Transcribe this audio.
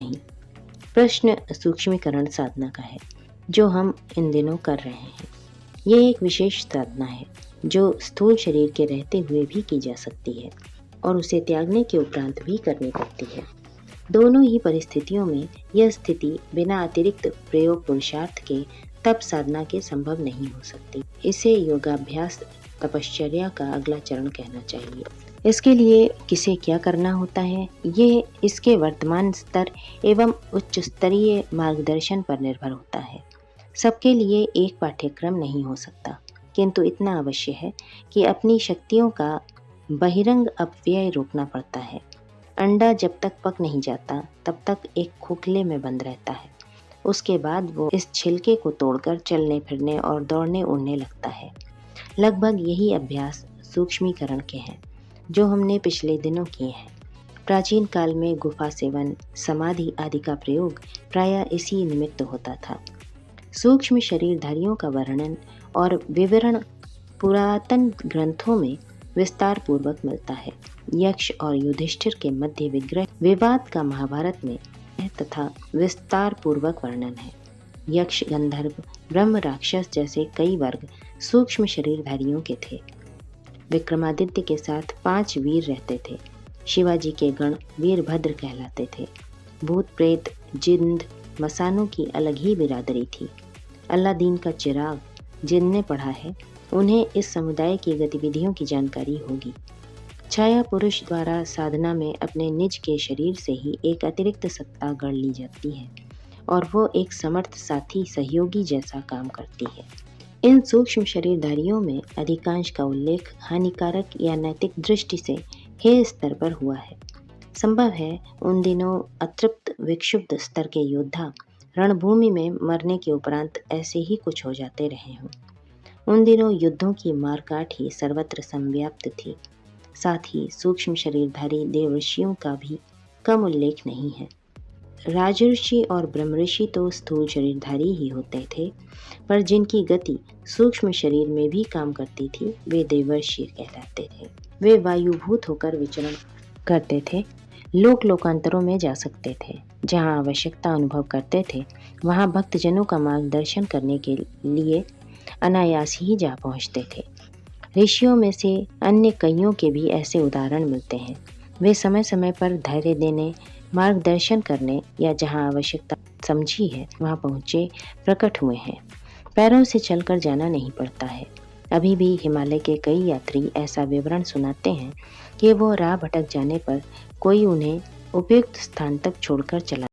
नहीं। प्रश्न सूक्ष्मीकरण साधना का है, जो हम इन दिनों कर रहे हैं। ये एक विशेष साधना है जो स्थूल शरीर के रहते हुए भी की जा सकती है और उसे त्यागने के उपरांत भी करनी पड़ती है। दोनों ही परिस्थितियों में यह स्थिति बिना अतिरिक्त प्रयोग पुरुषार्थ के तप साधना के संभव नहीं हो सकती। इसे योगाभ्यास तपश्चर्या का अगला चरण कहना चाहिए। इसके लिए किसे क्या करना होता है, ये इसके वर्तमान स्तर एवं उच्च स्तरीय मार्गदर्शन पर निर्भर होता है। सबके लिए एक पाठ्यक्रम नहीं हो सकता, किंतु इतना अवश्य है कि अपनी शक्तियों का बहिरंग अपव्यय रोकना पड़ता है। अंडा जब तक पक नहीं जाता तब तक एक खोखले में बंद रहता है। उसके बाद वो इस छिलके को तोड़कर चलने फिरने और दौड़ने उड़ने लगता है। लगभग यही अभ्यास सूक्ष्मीकरण के हैं जो हमने पिछले दिनों किए हैं। प्राचीन काल में गुफा सेवन, समाधि आदि का प्रयोग प्रायः इसी निमित्त होता था। सूक्ष्म शरीरधारियों का वर्णन और विवरण पुरातन ग्रंथों में विस्तार पूर्वक मिलता है। यक्ष और युधिष्ठिर के मध्य विवाद का महाभारत में तथा विस्तार पूर्वक वर्णन है। यक्ष, गंधर्व, ब्रह्म, राक्षस जैसे कई वर्ग सूक्ष्म शरीरधारियों के थे। विक्रमादित्य के साथ 5 वीर रहते थे। शिवाजी के गण वीरभद्र कहलाते थे। भूत प्रेत, जिंद, मसानों की अलग ही बिरादरी थी। अल्लादीन का चिराग जिनने पढ़ा है, उन्हें इस समुदाय की गतिविधियों की जानकारी होगी। छाया पुरुष द्वारा साधना में अपने निज के शरीर से ही एक अतिरिक्त सत्ता गढ़ ली जाती है और वो एक समर्थ साथी सहयोगी जैसा काम करती है। इन सूक्ष्म शरीरधारियों में अधिकांश का उल्लेख हानिकारक या नैतिक दृष्टि से हे स्तर पर हुआ है। संभव है उन दिनों अतृप्त विक्षुब्ध स्तर के योद्धा रणभूमि में मरने के उपरांत ऐसे ही कुछ हो जाते रहे हों। उन दिनों युद्धों की मारकाट ही सर्वत्र संव्याप्त थी। साथ ही सूक्ष्म शरीरधारी देवऋषियों का भी कम उल्लेख नहीं है। राजऋषि और ब्रह्मऋषि तो स्थूल शरीरधारी ही होते थे, पर जिनकी गति सूक्ष्म शरीर में भी काम करती थी वे देवर्षि कहलाते थे। वे वायुभूत होकर विचरण करते थे, लोक लोकांतरों में जा सकते थे। जहाँ आवश्यकता अनुभव करते थे वहाँ भक्तजनों का मार्गदर्शन करने के लिए अनायास ही जा पहुँचते थे। ऋषियों में से अन्य कईयों के भी ऐसे उदाहरण मिलते हैं। वे समय समय पर धैर्य देने, मार्गदर्शन करने या जहाँ आवश्यकता समझी है वहाँ पहुँचे प्रकट हुए हैं। पैरों से चलकर जाना नहीं पड़ता है। अभी भी हिमालय के कई यात्री ऐसा विवरण सुनाते हैं कि वो राह भटक जाने पर कोई उन्हें उपयुक्त स्थान तक छोड़कर चला